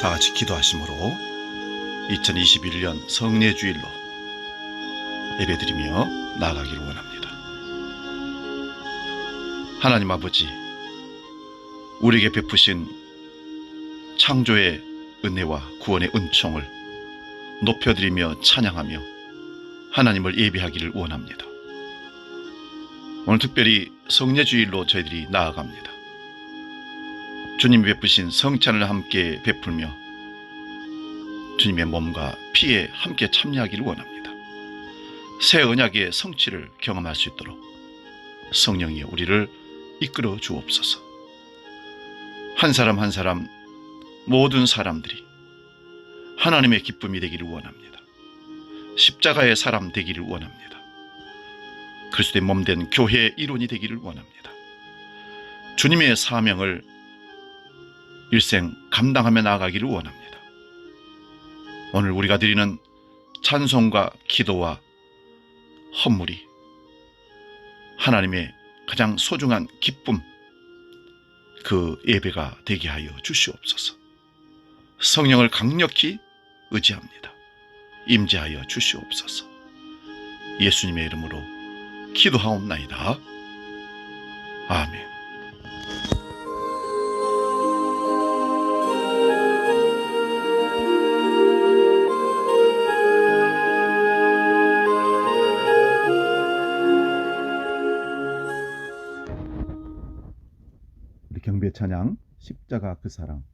다 같이 기도하심으로 2021년 성례주일로 예배드리며 나아가기를 원합니다. 하나님 아버지, 우리에게 베푸신 창조의 은혜와 구원의 은총을 높여드리며 찬양하며 하나님을 예배하기를 원합니다. 오늘 특별히 성례주일로 저희들이 나아갑니다. 주님이 베푸신 성찬을 함께 베풀며 주님의 몸과 피에 함께 참여하기를 원합니다. 새 언약의 성취를 경험할 수 있도록 성령이 우리를 이끌어 주옵소서. 한 사람 한 사람, 모든 사람들이 하나님의 기쁨이 되기를 원합니다. 십자가의 사람 되기를 원합니다. 그리스도의 몸된 교회의 일원이 되기를 원합니다. 주님의 사명을 일생 감당하며 나아가기를 원합니다. 오늘 우리가 드리는 찬송과 기도와 헌물이 하나님의 가장 소중한 기쁨, 그 예배가 되게 하여 주시옵소서. 성령을 강력히 의지합니다. 임재하여 주시옵소서. 예수님의 이름으로 기도하옵나이다. 아멘. 우리 경배 찬양 십자가 그 사랑,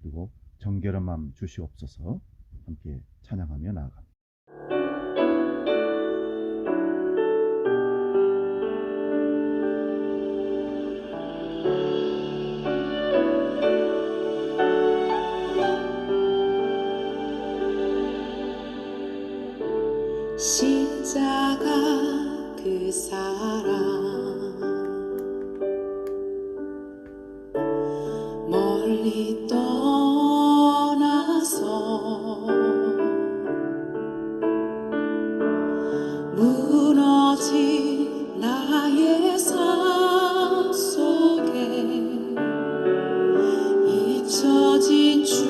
그리고 정결한 마음 주시옵소서 함께 찬양하며 나아갑니다. 십자가 그 사랑 멀리 떠나서 무너진 나의 삶 속에 잊혀진 주네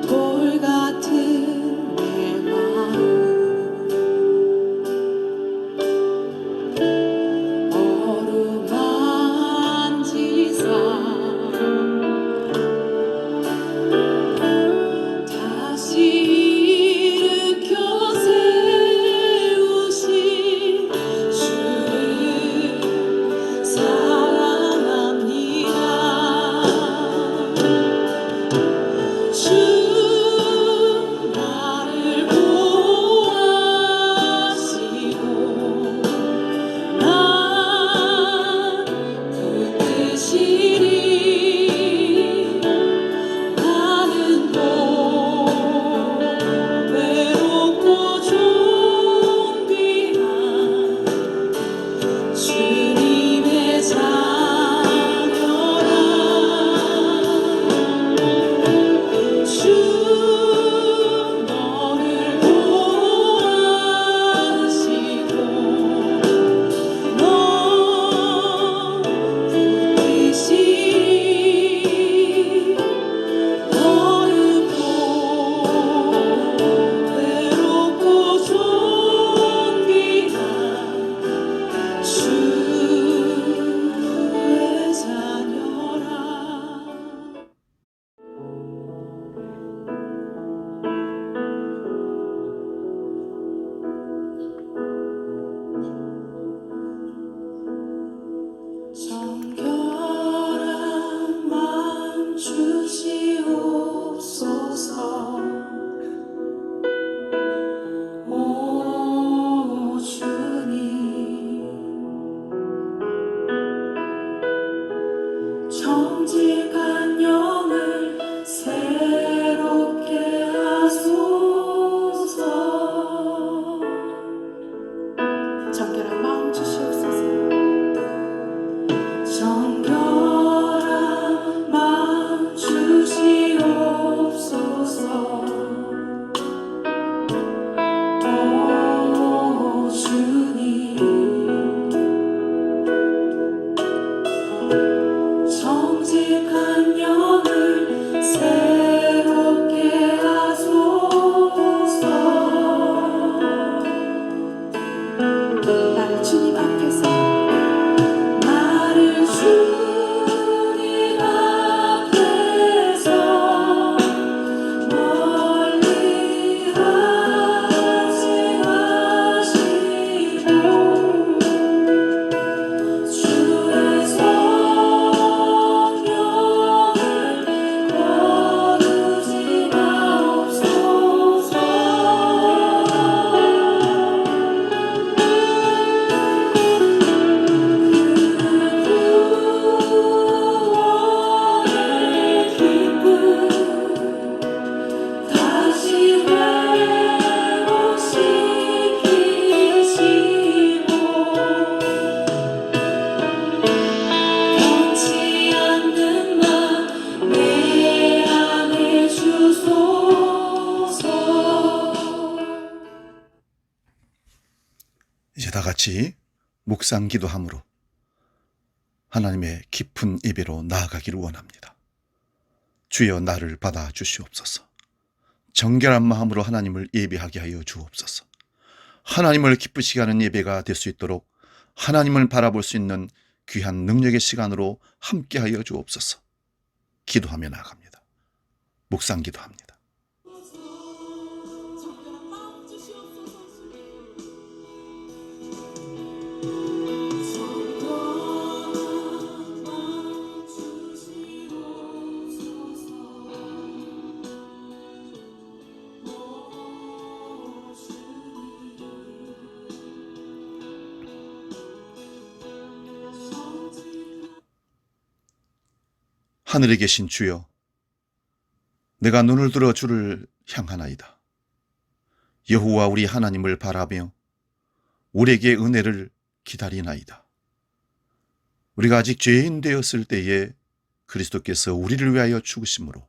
돌 같은 내 마음 같이 묵상 기도함으로 하나님의 깊은 예배로 나아가기를 원합니다. 주여 나를 받아 주시옵소서. 정결한 마음으로 하나님을 예배하게 하여 주옵소서. 하나님을 기쁘시게 하는 예배가 될 수 있도록 하나님을 바라볼 수 있는 귀한 능력의 시간으로 함께하여 주옵소서. 기도하며 나아갑니다. 묵상 기도합니다. 하늘에 계신 주여, 내가 눈을 들어 주를 향하나이다. 여호와 우리 하나님을 바라며 우리에게 은혜를 기다리나이다. 우리가 아직 죄인 되었을 때에 그리스도께서 우리를 위하여 죽으심으로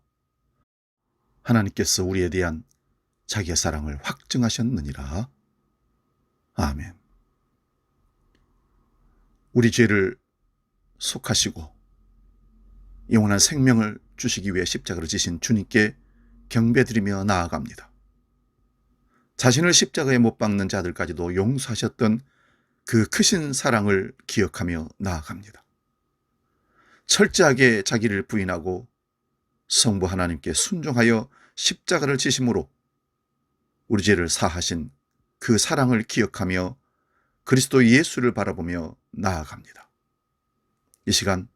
하나님께서 우리에 대한 자기의 사랑을 확증하셨느니라. 아멘. 우리 죄를 속하시고 영원한 생명을 주시기 위해 십자가를 지신 주님께 경배드리며 나아갑니다. 자신을 십자가에 못 박는 자들까지도 용서하셨던 그 크신 사랑을 기억하며 나아갑니다. 철저하게 자기를 부인하고 성부 하나님께 순종하여 십자가를 지심으로 우리 죄를 사하신 그 사랑을 기억하며 그리스도 예수를 바라보며 나아갑니다. 이 시간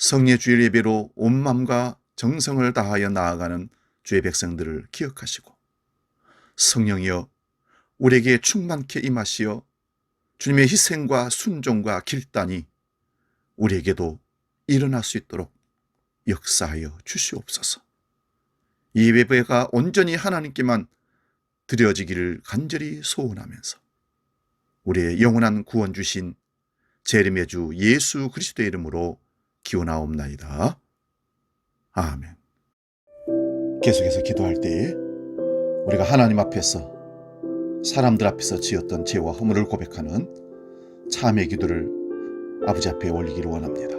성례 주일 예배로 온 마음과 정성을 다하여 나아가는 주의 백성들을 기억하시고 성령이여 우리에게 충만케 임하시어 주님의 희생과 순종과 길단이 우리에게도 일어날 수 있도록 역사하여 주시옵소서. 이 예배가 온전히 하나님께만 드려지기를 간절히 소원하면서 우리의 영원한 구원 주신 재림의 주 예수 그리스도의 이름으로 기원하옵나이다. 아멘. 계속해서 기도할 때 우리가 하나님 앞에서 사람들 앞에서 지었던 죄와 허물을 고백하는 참회 기도를 아버지 앞에 올리기를 원합니다.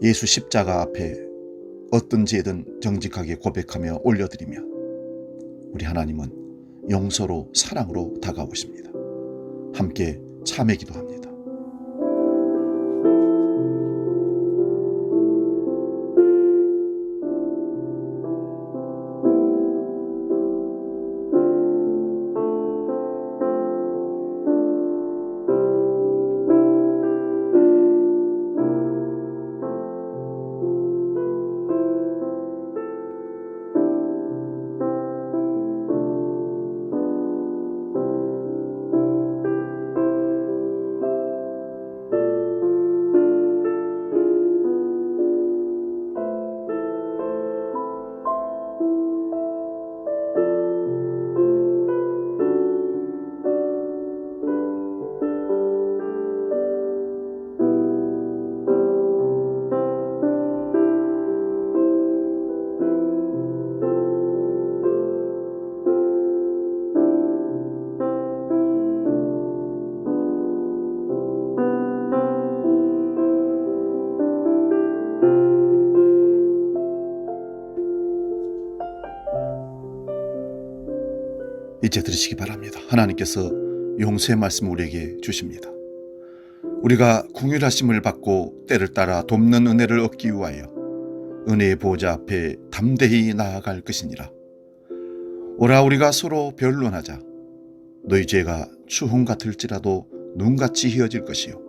예수 십자가 앞에 어떤 죄든 정직하게 고백하며 올려드리며 우리 하나님은 용서로 사랑으로 다가오십니다. 함께 참회 기도합니다. 이제 들으시기 바랍니다. 하나님께서 용서의 말씀을 우리에게 주십니다. 우리가 긍휼하심을 받고 때를 따라 돕는 은혜를 얻기 위하여 은혜의 보좌 앞에 담대히 나아갈 것이니라. 오라 우리가 서로 변론하자. 너희 죄가 추홍 같을지라도 눈같이 희어질 것이요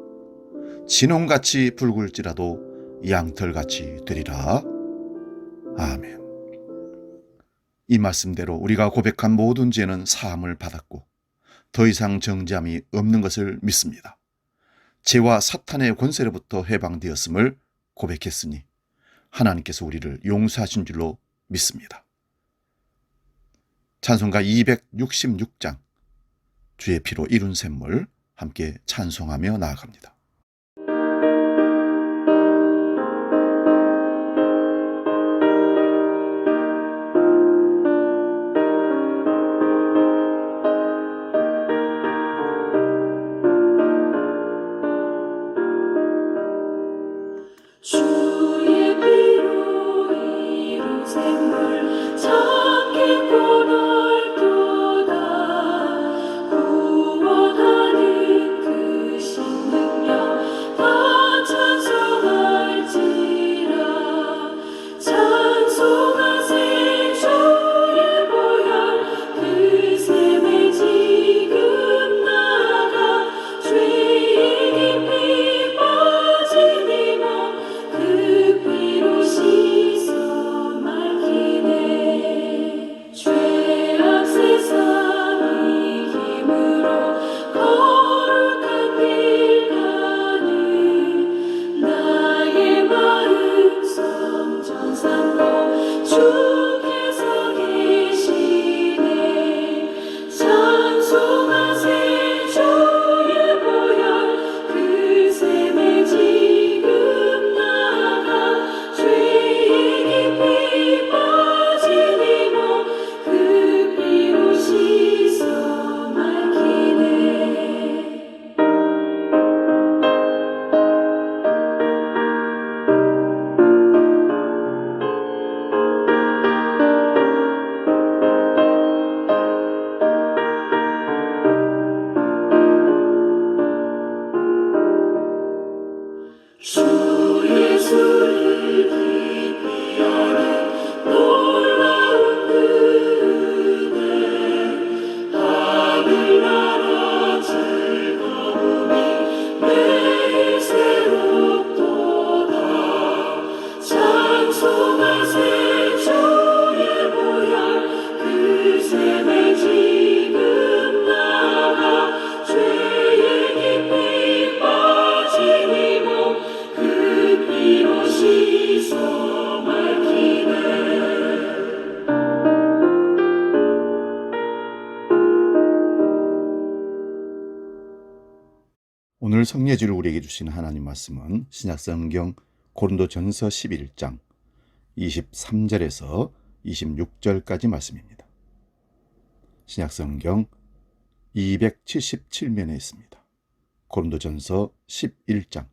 진홍같이 붉을지라도 양털같이 되리라. 아멘. 이 말씀대로 우리가 고백한 모든 죄는 사함을 받았고 더 이상 정죄함이 없는 것을 믿습니다. 죄와 사탄의 권세로부터 해방되었음을 고백했으니 하나님께서 우리를 용서하신 줄로 믿습니다. 찬송가 266장 주의 피로 이룬 샘물 함께 찬송하며 나아갑니다. 주 예수를 깊이 아는 놀라운 은혜 하늘나라 즐거움이 매일 새롭도다 찬송하세 주의 보혈 그 셈에 지금 나가 죄의 깊이 빠진 이 몸 그 피로 씻어 맑히네. 오늘 성례주를 우리에게 주신 하나님 말씀은 신약성경 고린도전서 11장 23절에서 26절까지 말씀입니다. 신약성경 277면에 있습니다. 고린도전서 11장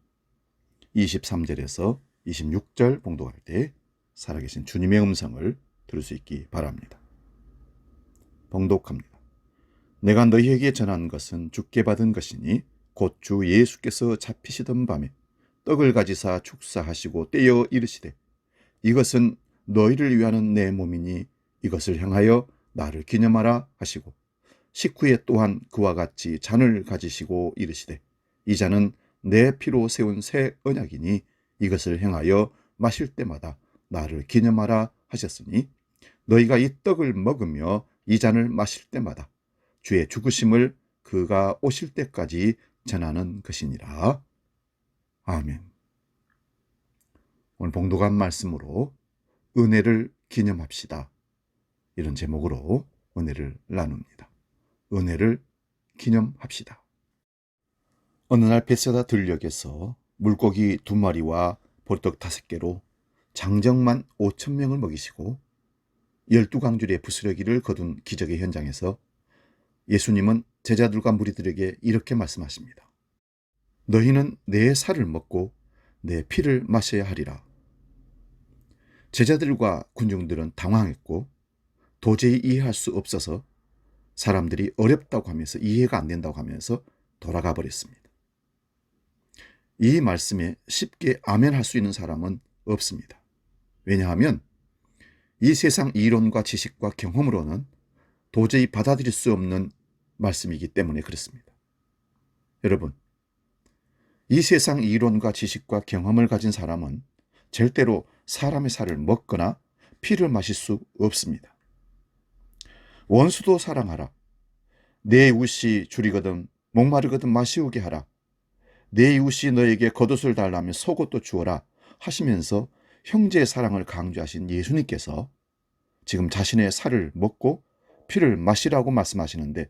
23절에서 26절 봉독할 때 살아계신 주님의 음성을 들을 수 있기 바랍니다. 봉독합니다. 내가 너희에게 전한 것은 주께 받은 것이니 곧 주 예수께서 잡히시던 밤에 떡을 가지사 축사하시고 떼어 이르시되 이것은 너희를 위하는 내 몸이니 이것을 향하여 나를 기념하라 하시고 식후에 또한 그와 같이 잔을 가지시고 이르시되 이 잔은 내 피로 세운 새 언약이니 이것을 행하여 마실 때마다 나를 기념하라 하셨으니 너희가 이 떡을 먹으며 이 잔을 마실 때마다 주의 죽으심을 그가 오실 때까지 전하는 것이니라. 아멘. 오늘 봉독한 말씀으로 은혜를 기념합시다. 이런 제목으로 은혜를 나눕니다. 은혜를 기념합시다. 어느 날 벳세다 들녘에서 물고기 2마리와 보리떡 5개로 장정만 5,000명을 먹이시고 12강줄의 부스러기를 거둔 기적의 현장에서 예수님은 제자들과 무리들에게 이렇게 말씀하십니다. 너희는 내 살을 먹고 내 피를 마셔야 하리라. 제자들과 군중들은 당황했고 도저히 이해할 수 없어서 사람들이 어렵다고 하면서 이해가 안 된다고 하면서 돌아가 버렸습니다. 이 말씀에 쉽게 아멘할 수 있는 사람은 없습니다. 왜냐하면 이 세상 이론과 지식과 경험으로는 도저히 받아들일 수 없는 말씀이기 때문에 그렇습니다. 여러분, 이 세상 이론과 지식과 경험을 가진 사람은 절대로 사람의 살을 먹거나 피를 마실 수 없습니다. 원수도 사랑하라. 내 이웃이 줄이거든 목마르거든 마시우게 하라. 내 이웃이 너에게 겉옷을 달라면 속옷도 주어라 하시면서 형제의 사랑을 강조하신 예수님께서 지금 자신의 살을 먹고 피를 마시라고 말씀하시는데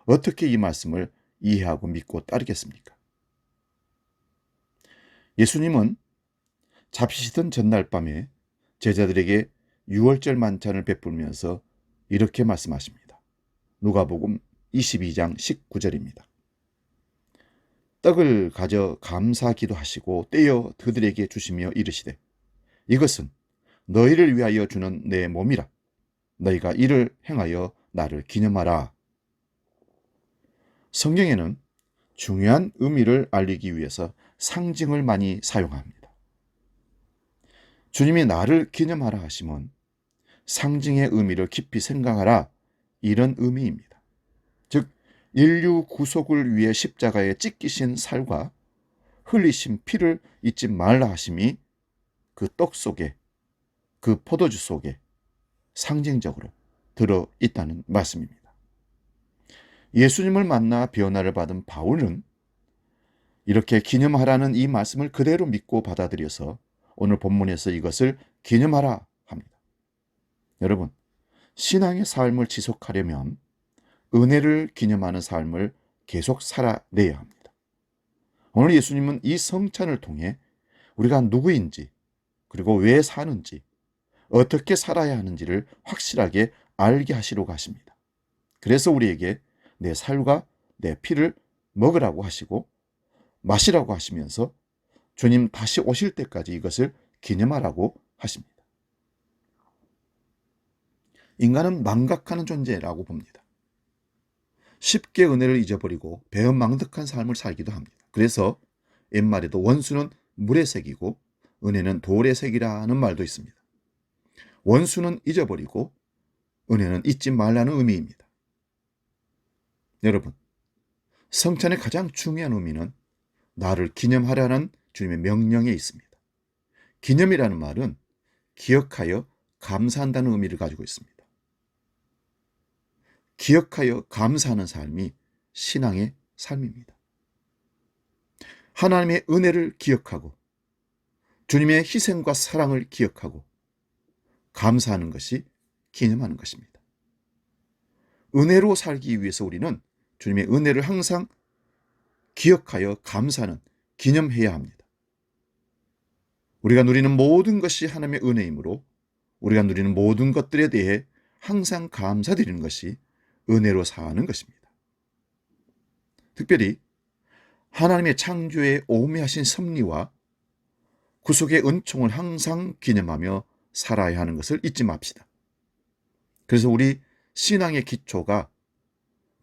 어떻게 이 말씀을 이해하고 믿고 따르겠습니까? 예수님은 잡히시던 전날 밤에 제자들에게 유월절 만찬을 베풀면서 이렇게 말씀하십니다. 누가복음 22장 19절입니다. 떡을 가져 감사 기도하시고 떼어 그들에게 주시며 이르시되 이것은 너희를 위하여 주는 내 몸이라. 너희가 이를 행하여 나를 기념하라. 성경에는 중요한 의미를 알리기 위해서 상징을 많이 사용합니다. 주님이 나를 기념하라 하시면 상징의 의미를 깊이 생각하라 이런 의미입니다. 즉 인류 구속을 위해 십자가에 찢기신 살과 흘리신 피를 잊지 말라 하심이 그 떡 속에 그 포도주 속에 상징적으로 들어있다는 말씀입니다. 예수님을 만나 변화를 받은 바울은 이렇게 기념하라는 이 말씀을 그대로 믿고 받아들여서 오늘 본문에서 이것을 기념하라 합니다. 여러분, 신앙의 삶을 지속하려면 은혜를 기념하는 삶을 계속 살아내야 합니다. 오늘 예수님은 이 성찬을 통해 우리가 누구인지 그리고 왜 사는지 어떻게 살아야 하는지를 확실하게 알게 하시려고 하십니다. 그래서 우리에게 내 살과 내 피를 먹으라고 하시고 마시라고 하시면서 주님 다시 오실 때까지 이것을 기념하라고 하십니다. 인간은 망각하는 존재라고 봅니다. 쉽게 은혜를 잊어버리고 배은망덕한 삶을 살기도 합니다. 그래서 옛말에도 원수는 물의 색이고 은혜는 돌의 색이라는 말도 있습니다. 원수는 잊어버리고 은혜는 잊지 말라는 의미입니다. 여러분, 성찬의 가장 중요한 의미는 나를 기념하라는 주님의 명령에 있습니다. 기념이라는 말은 기억하여 감사한다는 의미를 가지고 있습니다. 기억하여 감사하는 삶이 신앙의 삶입니다. 하나님의 은혜를 기억하고 주님의 희생과 사랑을 기억하고 감사하는 것이 기념하는 것입니다. 은혜로 살기 위해서 우리는 주님의 은혜를 항상 기억하여 감사하는, 기념해야 합니다. 우리가 누리는 모든 것이 하나님의 은혜이므로 우리가 누리는 모든 것들에 대해 항상 감사드리는 것이 은혜로 사는 것입니다. 특별히 하나님의 창조에 오묘하신 섭리와 구속의 은총을 항상 기념하며 살아야 하는 것을 잊지 맙시다. 그래서 우리 신앙의 기초가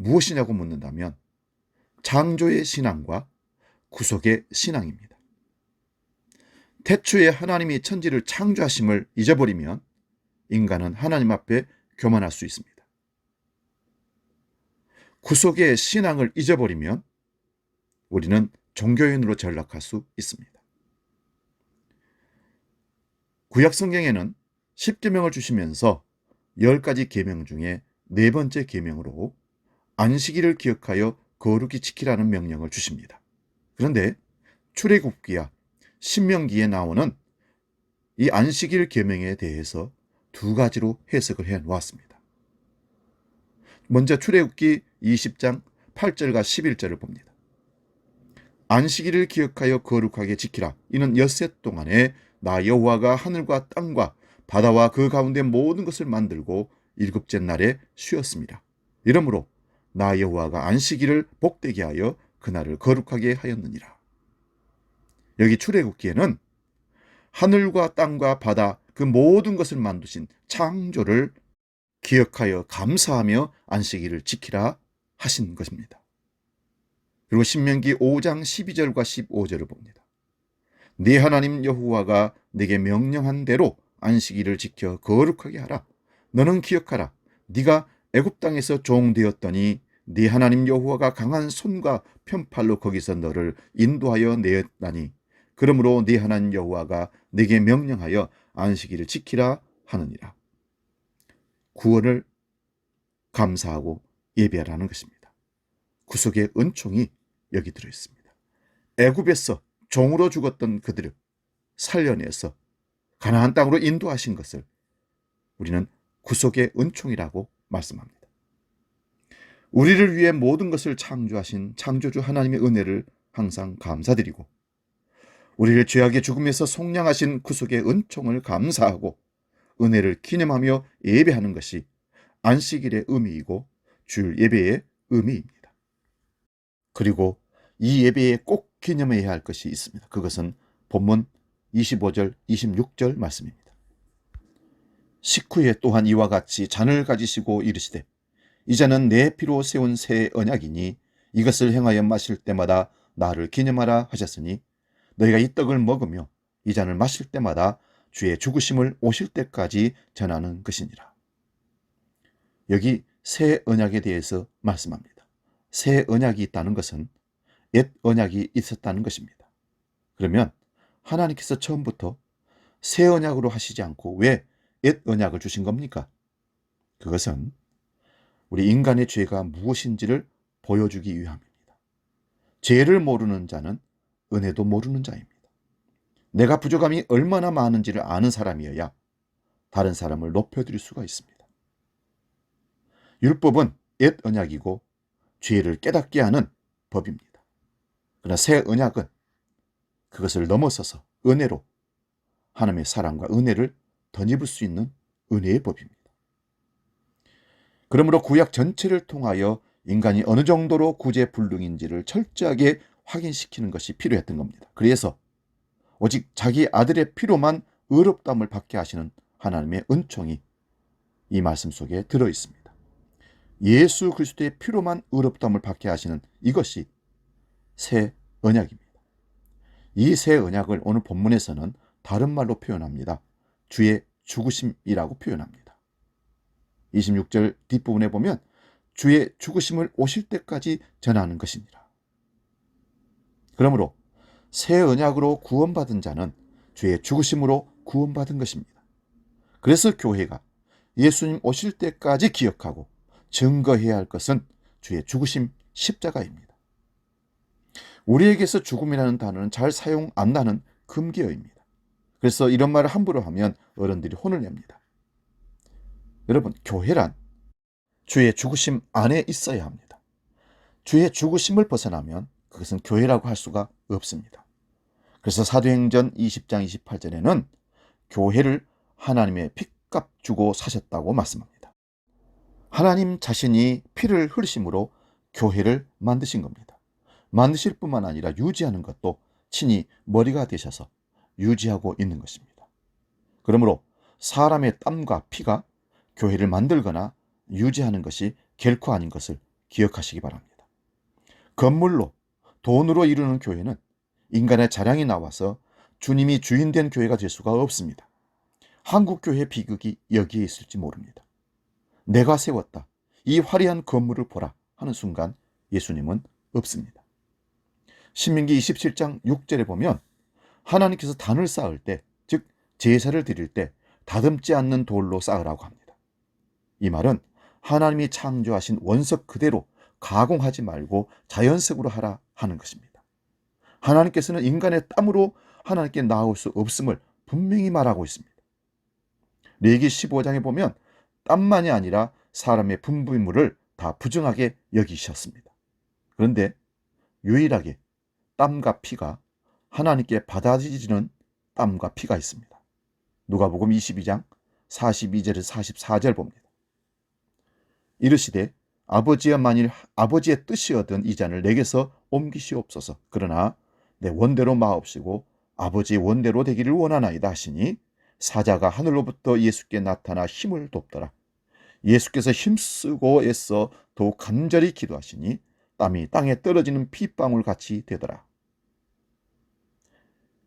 무엇이냐고 묻는다면 창조의 신앙과 구속의 신앙입니다. 태초에 하나님이 천지를 창조하심을 잊어버리면 인간은 하나님 앞에 교만할 수 있습니다. 구속의 신앙을 잊어버리면 우리는 종교인으로 전락할 수 있습니다. 구약 성경에는 10계명을 주시면서 10가지 계명 중에 4번째 계명으로 안식일을 기억하여 거룩히 지키라는 명령을 주십니다. 그런데 출애굽기와 신명기에 나오는 이 안식일 계명에 대해서 2가지로 해석을 해 놓았습니다. 먼저 출애굽기 20장 8절과 11절을 봅니다. 안식일을 기억하여 거룩하게 지키라. 이는 엿새 동안에 나 여호와가 하늘과 땅과 바다와 그 가운데 모든 것을 만들고 7째 날에 쉬었습니다. 이러므로 나 여호와가 안식일을 복되게 하여 그날을 거룩하게 하였느니라. 여기 출애굽기에는 하늘과 땅과 바다 그 모든 것을 만드신 창조를 기억하여 감사하며 안식일을 지키라 하신 것입니다. 그리고 신명기 5장 12절과 15절을 봅니다. 네 하나님 여호와가 네게 명령한 대로 안식일을 지켜 거룩하게 하라. 너는 기억하라. 네가 애굽 땅에서 종되었더니 네 하나님 여호와가 강한 손과 편팔로 거기서 너를 인도하여 내었나니 그러므로 네 하나님 여호와가 네게 명령하여 안식일을 지키라 하느니라. 구원을 감사하고 예배하라는 것입니다. 구속의 은총이 여기 들어있습니다. 애굽에서 종으로 죽었던 그들을 살려내서 가나안 땅으로 인도하신 것을 우리는 구속의 은총이라고 말씀합니다. 우리를 위해 모든 것을 창조하신 창조주 하나님의 은혜를 항상 감사드리고 우리를 죄악의 죽음에서 속량하신 구속의 은총을 감사하고 은혜를 기념하며 예배하는 것이 안식일의 의미이고 주일 예배의 의미입니다. 그리고 이 예배에 꼭 기념해야 할 것이 있습니다. 그것은 본문 25절, 26절 말씀입니다. 식후에 또한 이와 같이 잔을 가지시고 이르시되 이 잔은 내 피로 세운 새 언약이니 이것을 행하여 마실 때마다 나를 기념하라 하셨으니 너희가 이 떡을 먹으며 이 잔을 마실 때마다 주의 죽으심을 오실 때까지 전하는 것이니라. 여기 새 언약에 대해서 말씀합니다. 새 언약이 있다는 것은 옛 언약이 있었다는 것입니다. 그러면 하나님께서 처음부터 새 언약으로 하시지 않고 왜 옛 언약을 주신 겁니까? 그것은 우리 인간의 죄가 무엇인지를 보여주기 위함입니다. 죄를 모르는 자는 은혜도 모르는 자입니다. 내가 부족함이 얼마나 많은지를 아는 사람이어야 다른 사람을 높여드릴 수가 있습니다. 율법은 옛 언약이고 죄를 깨닫게 하는 법입니다. 그러나 새 언약은 그것을 넘어서서 은혜로 하나님의 사랑과 은혜를 덧입을 수 있는 은혜의 법입니다. 그러므로 구약 전체를 통하여 인간이 어느 정도로 구제불능인지를 철저하게 확인시키는 것이 필요했던 겁니다. 그래서 오직 자기 아들의 피로만 의롭다함을 받게 하시는 하나님의 은총이 이 말씀 속에 들어있습니다. 예수 그리스도의 피로만 의롭다함을 받게 하시는 이것이 새 언약입니다. 이 새 언약을 오늘 본문에서는 다른 말로 표현합니다. 주의 죽으심이라고 표현합니다. 26절 뒷부분에 보면 주의 죽으심을 오실 때까지 전하는 것이니라. 그러므로 새 언약으로 구원받은 자는 주의 죽으심으로 구원받은 것입니다. 그래서 교회가 예수님 오실 때까지 기억하고 증거해야 할 것은 주의 죽으심 십자가입니다. 우리에게서 죽음이라는 단어는 잘 사용 안 나는 금기어입니다. 그래서 이런 말을 함부로 하면 어른들이 혼을 냅니다. 여러분, 교회란 주의 죽으심 안에 있어야 합니다. 주의 죽으심을 벗어나면 그것은 교회라고 할 수가 없습니다. 그래서 사도행전 20장 28절에는 교회를 하나님의 핏값 주고 사셨다고 말씀합니다. 하나님 자신이 피를 흘리심으로 교회를 만드신 겁니다. 만드실 뿐만 아니라 유지하는 것도 친히 머리가 되셔서 유지하고 있는 것입니다. 그러므로 사람의 땀과 피가 교회를 만들거나 유지하는 것이 결코 아닌 것을 기억하시기 바랍니다. 건물로, 돈으로 이루는 교회는 인간의 자랑이 나와서 주님이 주인된 교회가 될 수가 없습니다. 한국교회 비극이 여기에 있을지 모릅니다. 내가 세웠다, 이 화려한 건물을 보라 하는 순간 예수님은 없습니다. 신명기 27장 6절에 보면 하나님께서 단을 쌓을 때, 즉 제사를 드릴 때 다듬지 않는 돌로 쌓으라고 합니다. 이 말은 하나님이 창조하신 원석 그대로 가공하지 말고 자연석으로 하라 하는 것입니다. 하나님께서는 인간의 땀으로 하나님께 나올 수 없음을 분명히 말하고 있습니다. 레위기 15장에 보면 땀만이 아니라 사람의 분비물을 다 부정하게 여기셨습니다. 그런데 유일하게 땀과 피가 하나님께 받아들이는 땀과 피가 있습니다. 누가복음 22장 42절에서 44절 봅니다. 이르시되 아버지여 만일 아버지의 뜻이거든 이 잔을 내게서 옮기시옵소서. 그러나 내 원대로 마옵시고 아버지의 원대로 되기를 원하나이다 하시니 사자가 하늘로부터 예수께 나타나 힘을 돕더라. 예수께서 힘쓰고 애써 더욱 간절히 기도하시니 땀이 땅에 떨어지는 핏방울 같이 되더라.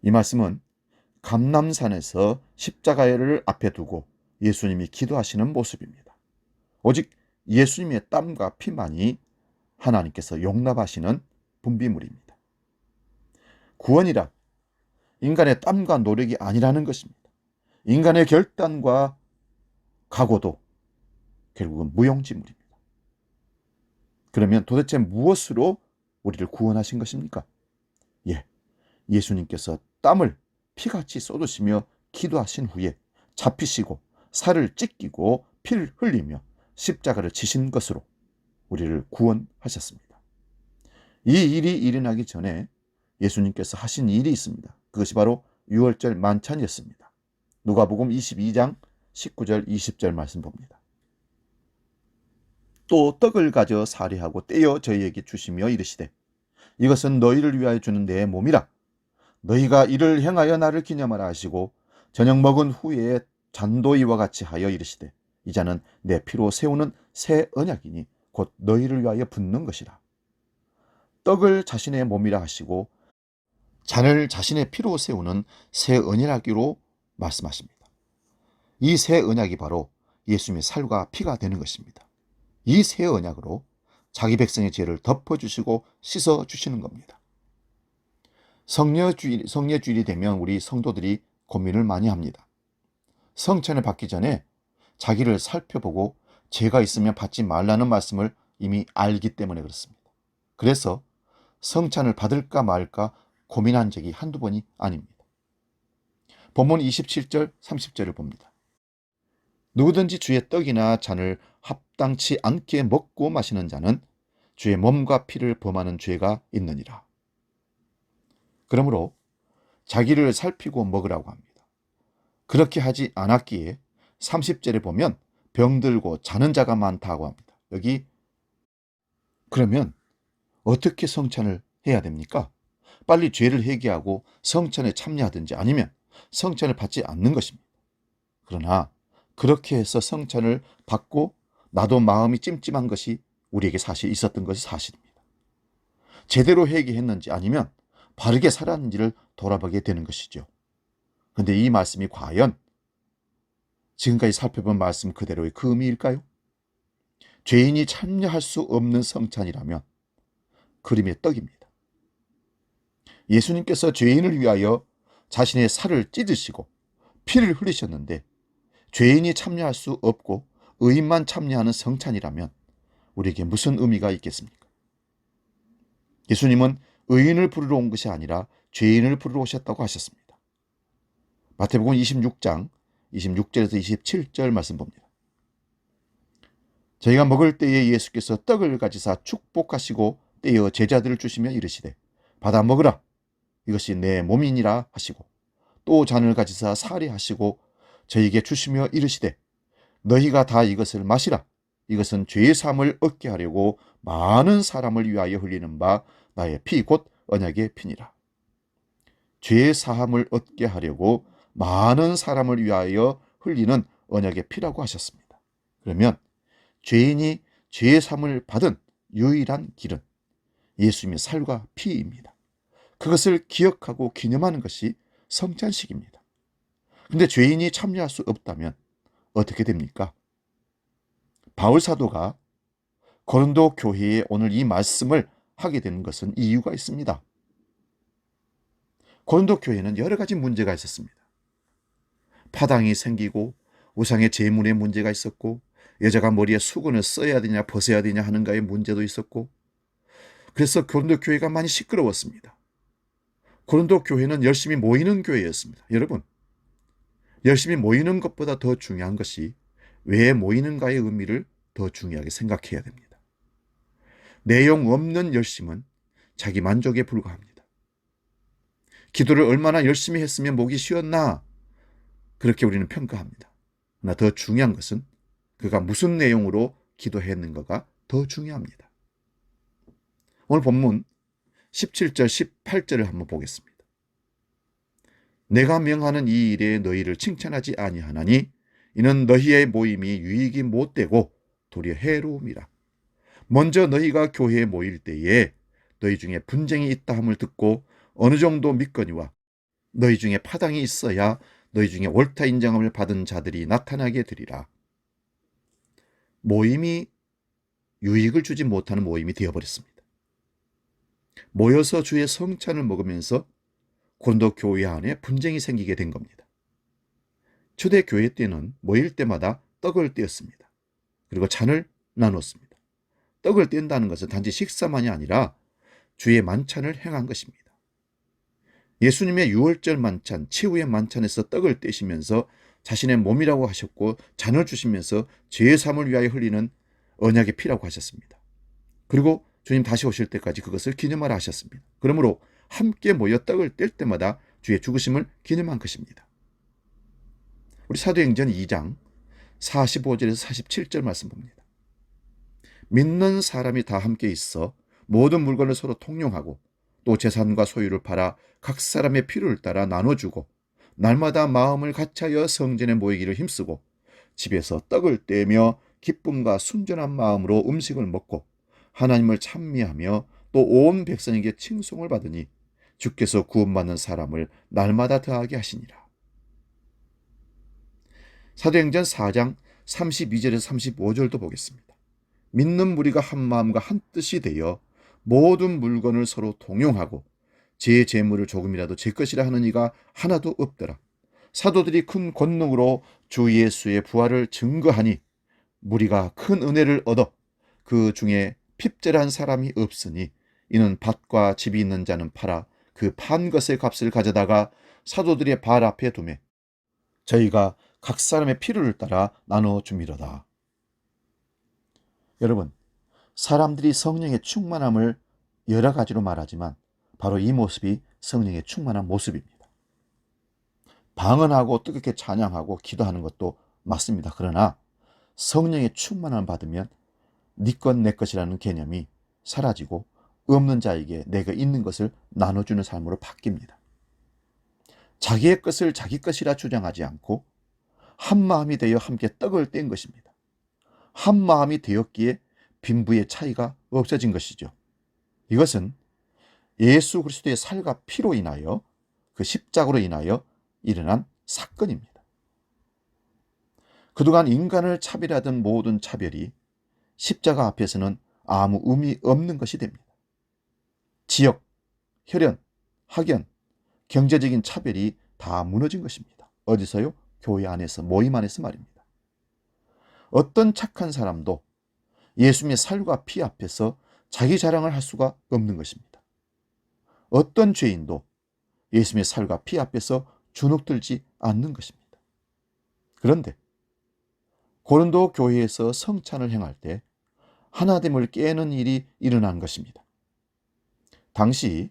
이 말씀은 감람산에서 십자가를 앞에 두고 예수님이 기도하시는 모습입니다. 오직 예수님의 땀과 피만이 하나님께서 용납하시는 분비물입니다. 구원이란 인간의 땀과 노력이 아니라는 것입니다. 인간의 결단과 각오도 결국은 무용지물입니다. 그러면 도대체 무엇으로 우리를 구원하신 것입니까? 예수님께서 땀을 피같이 쏟으시며 기도하신 후에 잡히시고 살을 찢기고 피를 흘리며 십자가를 지신 것으로 우리를 구원하셨습니다. 이 일이 일어나기 전에 예수님께서 하신 일이 있습니다. 그것이 바로 유월절 만찬이었습니다. 누가복음 22장 19절 20절 말씀 봅니다. 또 떡을 가져 사례하고 떼어 저희에게 주시며 이르시되 이것은 너희를 위하여 주는 내 몸이라. 너희가 이를 행하여 나를 기념하라 하시고 저녁 먹은 후에 잔도 이와 같이 하여 이르시되 이 잔은 내 피로 세우는 새 언약이니 곧 너희를 위하여 붓는 것이라. 떡을 자신의 몸이라 하시고 잔을 자신의 피로 세우는 새 언약이로 말씀하십니다. 이 새 언약이 바로 예수님의 살과 피가 되는 것입니다. 이 새 언약으로 자기 백성의 죄를 덮어주시고 씻어주시는 겁니다. 성례주일이 되면 우리 성도들이 고민을 많이 합니다. 성찬을 받기 전에 자기를 살펴보고 죄가 있으면 받지 말라는 말씀을 이미 알기 때문에 그렇습니다. 그래서 성찬을 받을까 말까 고민한 적이 한두 번이 아닙니다. 본문 27절 30절을 봅니다. 누구든지 주의 떡이나 잔을 합당치 않게 먹고 마시는 자는 주의 몸과 피를 범하는 죄가 있느니라. 그러므로 자기를 살피고 먹으라고 합니다. 그렇게 하지 않았기에 30절에 보면 병들고 자는 자가 많다고 합니다. 여기 그러면 어떻게 성찬을 해야 됩니까? 빨리 죄를 회개하고 성찬에 참여하든지 아니면 성찬을 받지 않는 것입니다. 그러나 그렇게 해서 성찬을 받고 나도 마음이 찜찜한 것이 우리에게 사실 있었던 것이 사실입니다. 제대로 회개했는지 아니면 바르게 살았는지를 돌아보게 되는 것이죠. 그런데 이 말씀이 과연 지금까지 살펴본 말씀 그대로의 그 의미일까요? 죄인이 참여할 수 없는 성찬이라면 그림의 떡입니다. 예수님께서 죄인을 위하여 자신의 살을 찢으시고 피를 흘리셨는데 죄인이 참여할 수 없고 의인만 참여하는 성찬이라면 우리에게 무슨 의미가 있겠습니까? 예수님은 의인을 부르러 온 것이 아니라 죄인을 부르러 오셨다고 하셨습니다. 마태복음 26장 26절에서 27절 말씀 봅니다. 저희가 먹을 때에 예수께서 떡을 가지사 축복하시고 떼어 제자들을 주시며 이르시되 받아 먹으라 이것이 내 몸이니라 하시고 또 잔을 가지사 사리하시고 저희에게 주시며 이르시되 너희가 다 이것을 마시라 이것은 죄의 사함을 얻게 하려고 많은 사람을 위하여 흘리는 바 나의 피 곧 언약의 피니라. 죄의 사함을 얻게 하려고 많은 사람을 위하여 흘리는 언약의 피라고 하셨습니다. 그러면 죄인이 죄의 사함을 받은 유일한 길은 예수님의 살과 피입니다. 그것을 기억하고 기념하는 것이 성찬식입니다. 근데 죄인이 참여할 수 없다면 어떻게 됩니까? 바울 사도가 고린도 교회에 오늘 이 말씀을 하게 되는 것은 이유가 있습니다. 고린도 교회는 여러 가지 문제가 있었습니다. 파당이 생기고 우상의 제물에 문제가 있었고 여자가 머리에 수건을 써야 되냐 벗어야 되냐 하는가의 문제도 있었고 그래서 고린도 교회가 많이 시끄러웠습니다. 고린도 교회는 열심히 모이는 교회였습니다. 여러분, 열심히 모이는 것보다 더 중요한 것이 왜 모이는가의 의미를 더 중요하게 생각해야 됩니다. 내용 없는 열심은 자기 만족에 불과합니다. 기도를 얼마나 열심히 했으면 목이 쉬었나 그렇게 우리는 평가합니다. 그러나 더 중요한 것은 그가 무슨 내용으로 기도했는가가 더 중요합니다. 오늘 본문 17절 18절을 한번 보겠습니다. 내가 명하는 이 일에 너희를 칭찬하지 아니하나니 이는 너희의 모임이 유익이 못되고 도리어 해로움이라. 먼저 너희가 교회에 모일 때에 너희 중에 분쟁이 있다 함을 듣고 어느 정도 믿거니와 너희 중에 파당이 있어야 너희 중에 옳다 인정함을 받은 자들이 나타나게 되리라. 모임이 유익을 주지 못하는 모임이 되어버렸습니다. 모여서 주의 성찬을 먹으면서 고린도 교회 안에 분쟁이 생기게 된 겁니다. 초대교회 때는 모일 때마다 떡을 떼었습니다. 그리고 잔을 나눴습니다. 떡을 뗀다는 것은 단지 식사만이 아니라 주의 만찬을 행한 것입니다. 예수님의 유월절 만찬, 최후의 만찬에서 떡을 떼시면서 자신의 몸이라고 하셨고 잔을 주시면서 죄의 사함을 위하여 흘리는 언약의 피라고 하셨습니다. 그리고 주님 다시 오실 때까지 그것을 기념하라 하셨습니다. 그러므로 함께 모여 떡을 뗄 때마다 주의 죽으심을 기념한 것입니다. 우리 사도행전 2장 45절에서 47절 말씀 봅니다. 믿는 사람이 다 함께 있어 모든 물건을 서로 통용하고 또 재산과 소유를 팔아 각 사람의 필요를 따라 나눠주고 날마다 마음을 같이하여 성전에 모이기를 힘쓰고 집에서 떡을 떼며 기쁨과 순전한 마음으로 음식을 먹고 하나님을 찬미하며 또 온 백성에게 칭송을 받으니 주께서 구원받는 사람을 날마다 더하게 하시니라. 사도행전 4장 32절에서 35절도 보겠습니다. 믿는 무리가 한 마음과 한 뜻이 되어 모든 물건을 서로 통용하고 제 재물을 조금이라도 제 것이라 하는 이가 하나도 없더라. 사도들이 큰 권능으로 주 예수의 부활을 증거하니 무리가 큰 은혜를 얻어 그 중에 핍절한 사람이 없으니 이는 밭과 집이 있는 자는 팔아 그 판 것의 값을 가져다가 사도들의 발 앞에 두매 저희가 각 사람의 필요를 따라 나눠 줍니로다. 여러분, 사람들이 성령의 충만함을 여러 가지로 말하지만 바로 이 모습이 성령의 충만한 모습입니다. 방언하고 뜨겁게 찬양하고 기도하는 것도 맞습니다. 그러나 성령의 충만함을 받으면 네 것 내 것이라는 개념이 사라지고 없는 자에게 내가 있는 것을 나눠주는 삶으로 바뀝니다. 자기의 것을 자기 것이라 주장하지 않고 한 마음이 되어 함께 떡을 뗀 것입니다. 한 마음이 되었기에 빈부의 차이가 없어진 것이죠. 이것은 예수 그리스도의 살과 피로 인하여 그 십자가로 인하여 일어난 사건입니다. 그동안 인간을 차별하던 모든 차별이 십자가 앞에서는 아무 의미 없는 것이 됩니다. 지역, 혈연, 학연, 경제적인 차별이 다 무너진 것입니다. 어디서요? 교회 안에서, 모임 안에서 말입니다. 어떤 착한 사람도 예수님의 살과 피 앞에서 자기 자랑을 할 수가 없는 것입니다. 어떤 죄인도 예수님의 살과 피 앞에서 주눅들지 않는 것입니다. 그런데 고린도 교회에서 성찬을 행할 때 하나됨을 깨는 일이 일어난 것입니다. 당시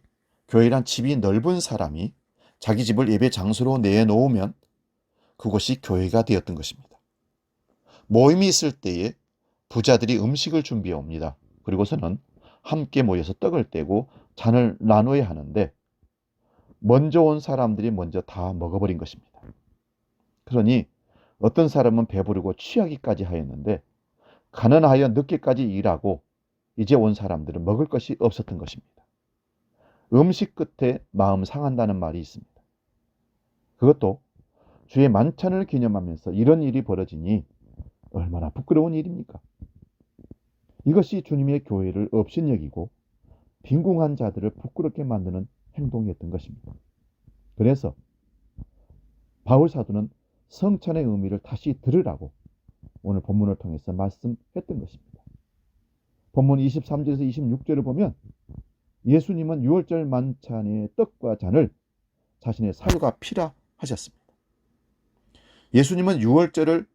교회란 집이 넓은 사람이 자기 집을 예배 장소로 내놓으면 그것이 교회가 되었던 것입니다. 모임이 있을 때에 부자들이 음식을 준비해 옵니다. 그리고서는 함께 모여서 떡을 떼고 잔을 나눠야 하는데 먼저 온 사람들이 먼저 다 먹어버린 것입니다. 그러니 어떤 사람은 배부르고 취하기까지 하였는데 가난하여 늦게까지 일하고 이제 온 사람들은 먹을 것이 없었던 것입니다. 음식 끝에 마음 상한다는 말이 있습니다. 그것도 주의 만찬을 기념하면서 이런 일이 벌어지니 얼마나 부끄러운 일입니까? 이것이 주님의 교회를 업신여기고 빈궁한 자들을 부끄럽게 만드는 행동이었던 것입니다. 그래서 바울 사도는 성찬의 의미를 다시 들으라고 오늘 본문을 통해서 말씀했던 것입니다. 본문 23절에서 26절을 보면 예수님은 유월절 만찬의 떡과 잔을 자신의 살과 피라 하셨습니다. 예수님은 유월절을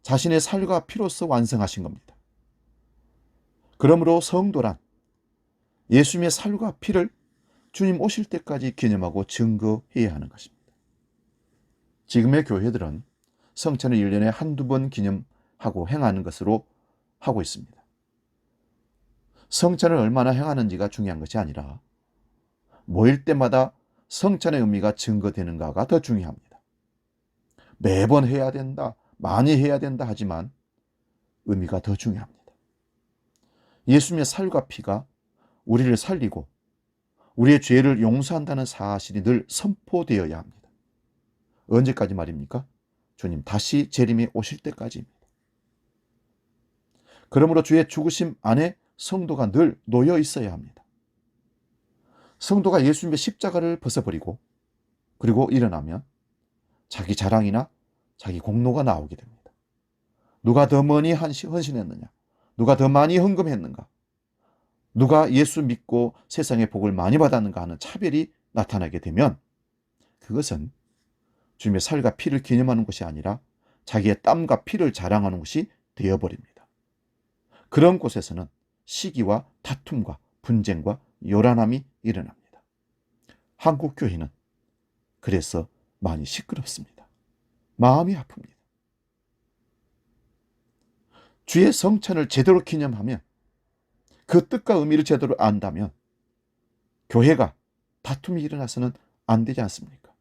자신의 살과 피로서 완성하신 겁니다. 그러므로 성도란 예수님의 살과 피를 주님 오실 때까지 기념하고 증거해야 하는 것입니다. 지금의 교회들은 성찬을 1년에 한두 번 기념하고 행하는 것으로 하고 있습니다. 성찬을 얼마나 행하는지가 중요한 것이 아니라 모일 때마다 성찬의 의미가 증거되는가가 더 중요합니다. 매번 해야 된다, 많이 해야 된다 하지만 의미가 더 중요합니다. 예수님의 살과 피가 우리를 살리고 우리의 죄를 용서한다는 사실이 늘 선포되어야 합니다. 언제까지 말입니까? 주님 다시 재림이 오실 때까지입니다. 그러므로 주의 죽으심 안에 성도가 늘 놓여 있어야 합니다. 성도가 예수님의 십자가를 벗어버리고 그리고 일어나면 자기 자랑이나 자기 공로가 나오게 됩니다. 누가 더 많이 헌신했느냐? 누가 더 많이 헌금했는가? 누가 예수 믿고 세상의 복을 많이 받았는가 하는 차별이 나타나게 되면 그것은 주님의 살과 피를 기념하는 것이 아니라 자기의 땀과 피를 자랑하는 것이 되어버립니다. 그런 곳에서는 시기와 다툼과 분쟁과 요란함이 일어납니다. 한국 교회는 그래서 많이 시끄럽습니다. 마음이 아픕니다. 주의 성찬을 제대로 기념하면 그 뜻과 의미를 제대로 안다면 교회가 다툼이 일어나서는 안 되지 않습니까?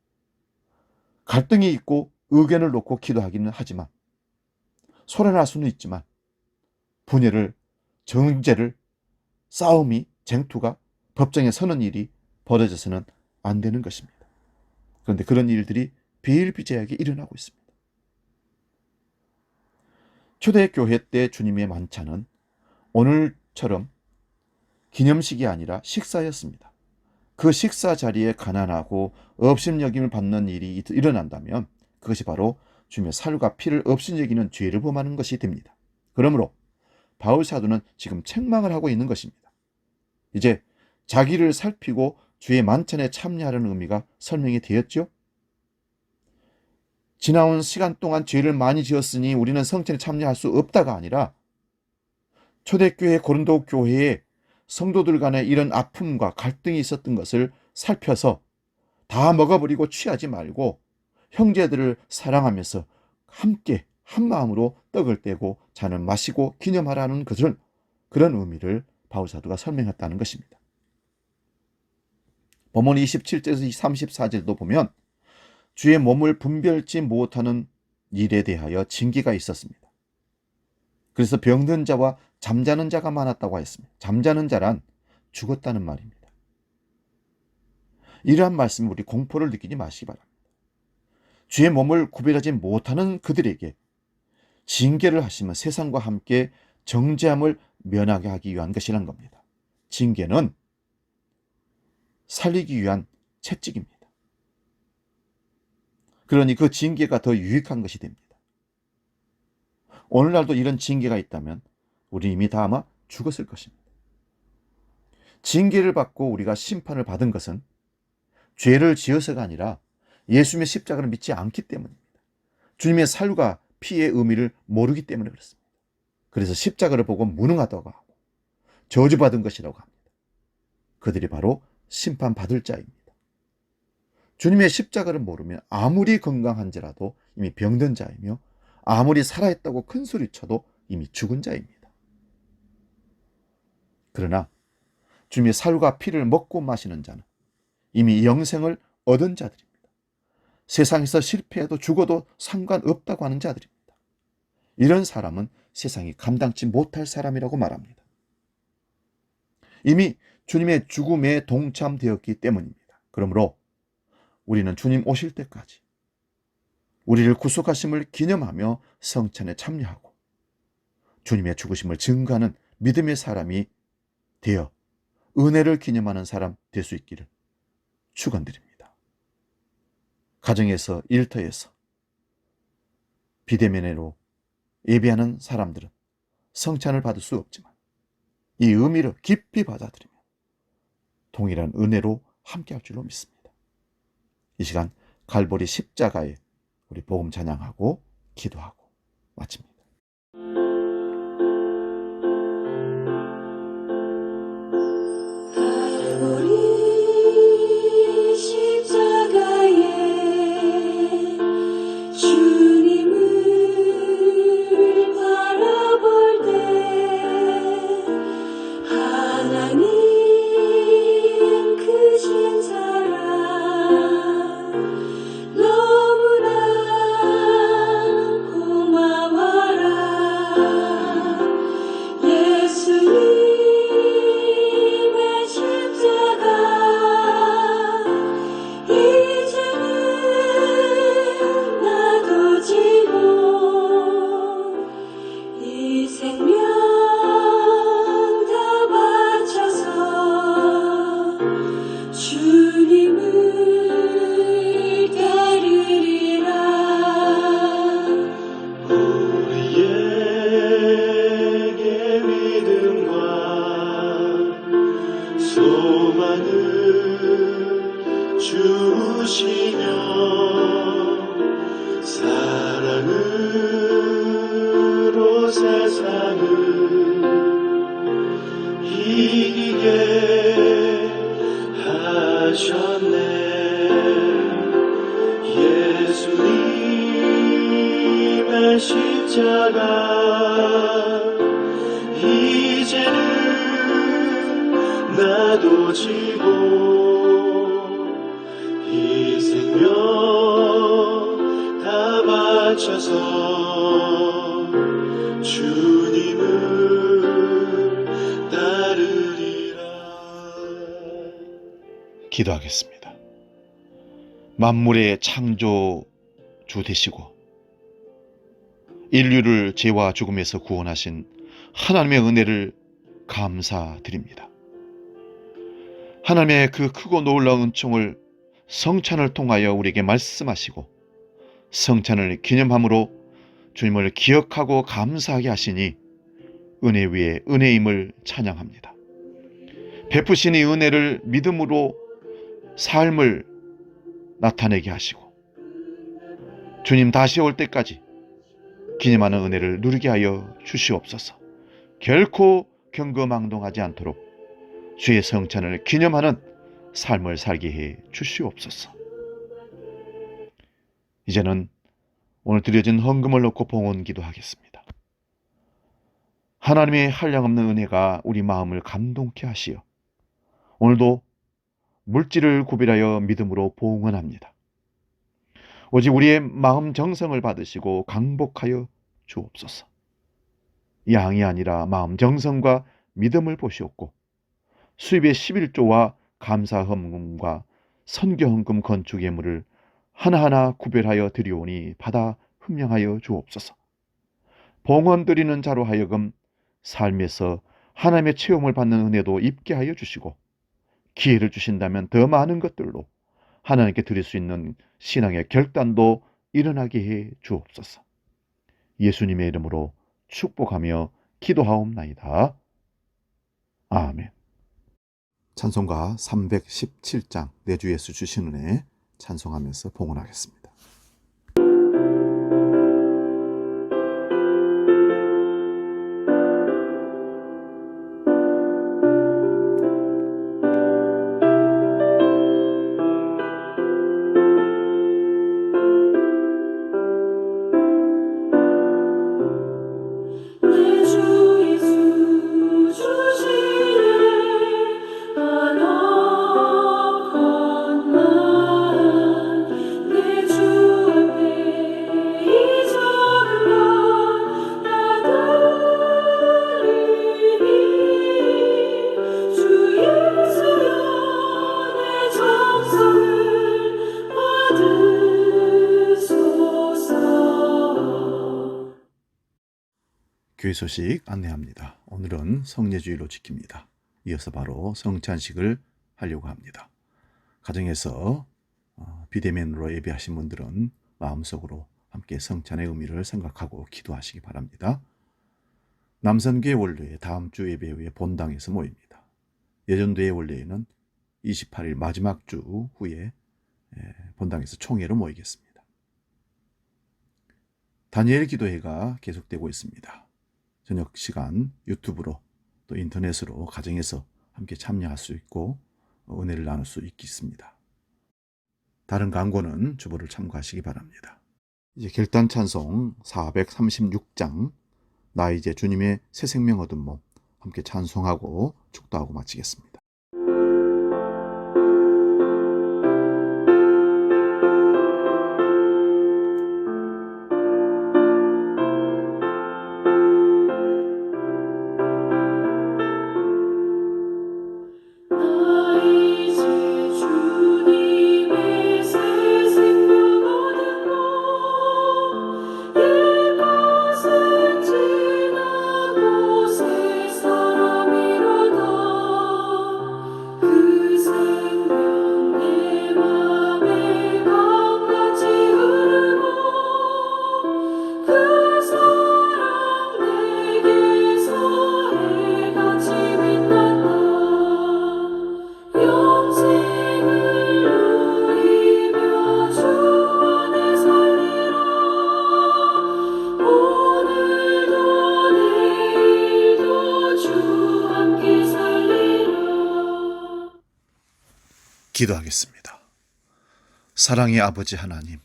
갈등이 있고 의견을 놓고 기도하기는 하지만 소란할 수는 있지만 분열을, 정죄를, 싸움이, 쟁투가 법정에 서는 일이 벌어져서는 안 되는 것입니다. 그런데 그런 일들이 비일비재하게 일어나고 있습니다. 초대교회 때 주님의 만찬은 오늘처럼 기념식이 아니라 식사였습니다. 그 식사 자리에 가난하고 업신여김을 받는 일이 일어난다면 그것이 바로 주님의 살과 피를 업신여기는 죄를 범하는 것이 됩니다. 그러므로 바울 사도는 지금 책망을 하고 있는 것입니다. 이제 자기를 살피고 주의 만찬에 참여하려는 의미가 설명이 되었죠? 지나온 시간 동안 죄를 많이 지었으니 우리는 성찬에 참여할 수 없다가 아니라 초대교회 고린도 교회에 성도들 간에 이런 아픔과 갈등이 있었던 것을 살펴서 다 먹어버리고 취하지 말고 형제들을 사랑하면서 함께 한 마음으로 떡을 떼고 잔을 마시고 기념하라는 그런 의미를 바울사도가 설명했다는 것입니다. 본문 27절에서 34절도 보면 주의 몸을 분별치 못하는 일에 대하여 징계가 있었습니다. 그래서 병든 자와 잠자는 자가 많았다고 했습니다. 잠자는 자란 죽었다는 말입니다. 이러한 말씀에 우리 공포를 느끼지 마시기 바랍니다. 주의 몸을 구별하지 못하는 그들에게 징계를 하시면 세상과 함께 정죄함을 면하게 하기 위한 것이란 겁니다. 징계는 살리기 위한 채찍입니다. 그러니 그 징계가 더 유익한 것이 됩니다. 오늘날도 이런 징계가 있다면 우리 이미 다 아마 죽었을 것입니다. 징계를 받고 우리가 심판을 받은 것은 죄를 지어서가 아니라 예수님의 십자가를 믿지 않기 때문입니다. 주님의 살과 피의 의미를 모르기 때문에 그렇습니다. 그래서 십자가를 보고 무능하다고 하고 저주받은 것이라고 합니다. 그들이 바로 심판받을 자입니다. 주님의 십자가를 모르면 아무리 건강한지라도 이미 병든 자이며 아무리 살아있다고 큰 소리쳐도 이미 죽은 자입니다. 그러나 주님의 살과 피를 먹고 마시는 자는 이미 영생을 얻은 자들입니다. 세상에서 실패해도 죽어도 상관없다고 하는 자들입니다. 이런 사람은 세상이 감당치 못할 사람이라고 말합니다. 이미 주님의 죽음에 동참되었기 때문입니다. 그러므로 우리는 주님 오실 때까지 우리를 구속하심을 기념하며 성찬에 참여하고 주님의 죽으심을 증거하는 믿음의 사람이 되어 은혜를 기념하는 사람 될 수 있기를 축원드립니다. 가정에서, 일터에서 비대면으로 예배하는 사람들은 성찬을 받을 수 없지만 이 의미를 깊이 받아들이며 동일한 은혜로 함께할 줄로 믿습니다. 이 시간 갈보리 십자가에 우리 복음 찬양하고 기도하고 마칩니다. 갈보리 십자가에 주님을 바라볼 때 하나님 크신 사랑 너무나 고마워라. 예수님의 십자가 이제는 나도 지고 이 생명 다 바쳐서 주님을 따르리라. 우리에게 믿음과 소망을 주시며 사랑으로 세상을 이기게 하셨네. 예수님의 십자가 이제는 나도 지고 이 생명 다 바쳐서 주님을 따르리라. 기도하겠습니다. 만물의 창조 주 되시고 인류를 죄와 죽음에서 구원하신 하나님의 은혜를 감사드립니다. 하나님의 그 크고 놀라운 은총을 성찬을 통하여 우리에게 말씀하시고 성찬을 기념함으로 주님을 기억하고 감사하게 하시니 은혜 위에 은혜임을 찬양합니다. 베푸신 이 은혜를 믿음으로 삶을 나타내게 하시고 주님 다시 올 때까지 기념하는 은혜를 누리게 하여 주시옵소서. 결코 경거망동하지 않도록 주의 성찬을 기념하는 삶을 살게 해 주시옵소서. 이제는 오늘 드려진 헌금을 놓고 봉헌 기도하겠습니다. 하나님의 한량없는 은혜가 우리 마음을 감동케 하시어 오늘도 물질을 구별하여 믿음으로 봉헌합니다. 오직 우리의 마음 정성을 받으시고 강복하여 주옵소서. 양이 아니라 마음 정성과 믿음을 보시옵고 수입의 11조와 감사 헌금과 선교헌금 건축 예물을 하나하나 구별하여 드리오니 받아 흠령하여 주옵소서. 봉헌 드리는 자로 하여금 삶에서 하나님의 체험을 받는 은혜도 입게 하여 주시고, 기회를 주신다면 더 많은 것들로 하나님께 드릴 수 있는 신앙의 결단도 일어나게 해 주옵소서. 예수님의 이름으로 축복하며 기도하옵나이다. 아멘. 찬송가 317장 내 주 예수 주신 은혜 찬송하면서 봉헌하겠습니다. 내 주 예수 주시네 한없건만 내 주 앞에 이전을 받아들이니 주 예수여 내 정성을 받으소서. 교회 소식 안내합니다. 오늘은 성례주일로 지킵니다. 이어서 바로 성찬식을 하려고 합니다. 가정에서 비대면으로 예배하신 분들은 마음속으로 함께 성찬의 의미를 생각하고 기도하시기 바랍니다. 남선교회 원로회 다음 주 예배 후에 본당에서 모입니다. 예전도회 원로회는 28일 마지막 주 후에 본당에서 총회로 모이겠습니다. 다니엘 기도회가 계속되고 있습니다. 저녁 시간 유튜브로 또 인터넷으로 가정에서 함께 참여할 수 있고 은혜를 나눌 수 있겠습니다. 다른 광고는 주보를 참고하시기 바랍니다. 이제 결단 찬송 436장 나 이제 주님의 새 생명 얻은 몸 함께 찬송하고 축도하고 마치겠습니다. 나 이제 주님의 새 생명 얻은 몸 옛것은 지나고 새 사람이로다. 그 생명 내 맘에 강같이 흐르고 그 사랑 내게서 해같이 빛난다. 영생을 누리며 주 안에 살리라. 오늘도 내일도 주 함께 살리라. 기도하겠습니다. 사랑의 아버지 하나님,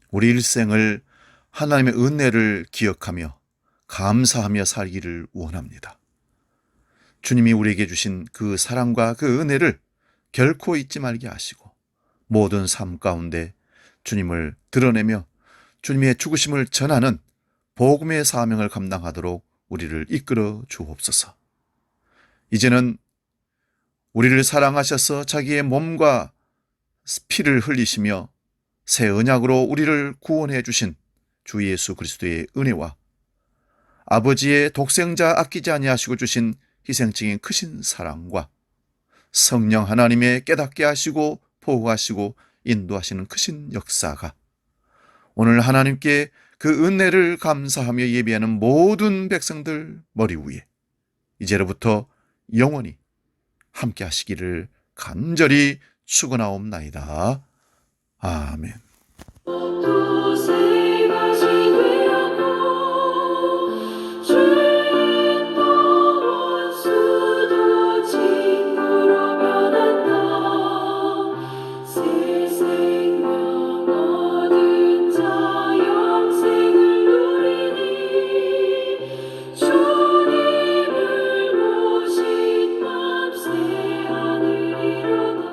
우리 일생을 하나님의 은혜를 기억하며 감사하며 살기를 원합니다. 주님이 우리에게 주신 그 사랑과 그 은혜를 결코 잊지 말게 하시고 모든 삶 가운데 주님을 드러내며 주님의 죽으심을 전하는 복음의 사명을 감당하도록 우리를 이끌어 주옵소서. 이제는 우리를 사랑하셔서 자기의 몸과 피를 흘리시며 새 언약으로 우리를 구원해 주신 주 예수 그리스도의 은혜와 아버지의 독생자 아끼지 아니하시고 주신 희생적인 크신 사랑과 성령 하나님의 깨닫게 하시고 보호하시고 인도하시는 크신 역사가 오늘 하나님께 그 은혜를 감사하며 예배하는 모든 백성들 머리 위에 이제로부터 영원히 함께 하시기를 간절히 축원하옵나이다. 아멘. 또 새같이 되었고 죄인도 원수도 친구로 변한다. 새 생명 얻은 자 영생을 누리니 주님을 모신 밤새 하늘이로다.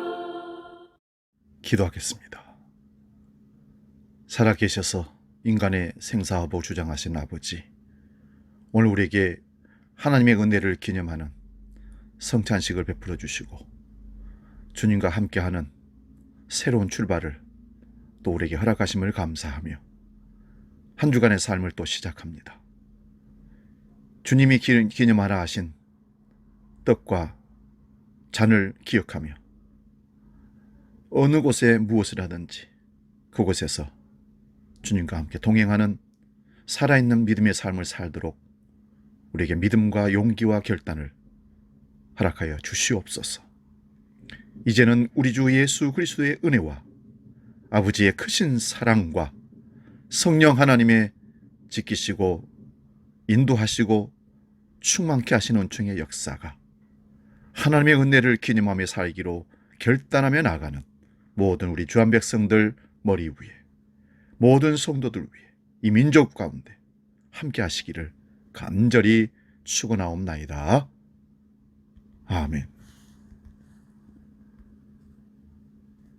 기도하겠습니다. 살아계셔서 인간의 생사화복 주장하신 아버지, 오늘 우리에게 하나님의 은혜를 기념하는 성찬식을 베풀어 주시고 주님과 함께하는 새로운 출발을 또 우리에게 허락하심을 감사하며 한 주간의 삶을 또 시작합니다. 주님이 기념하라 하신 떡과 잔을 기억하며 어느 곳에 무엇을 하든지 그곳에서 주님과 함께 동행하는 살아있는 믿음의 삶을 살도록 우리에게 믿음과 용기와 결단을 허락하여 주시옵소서. 이제는 우리 주 예수 그리스도의 은혜와 아버지의 크신 사랑과 성령 하나님의 지키시고 인도하시고 충만케 하시는 은총의 역사가 하나님의 은혜를 기념하며 살기로 결단하며 나가는 모든 우리 주한 백성들 머리 위에, 모든 성도들 위에, 이 민족 가운데 함께 하시기를 간절히 축원하옵나이다. 아멘.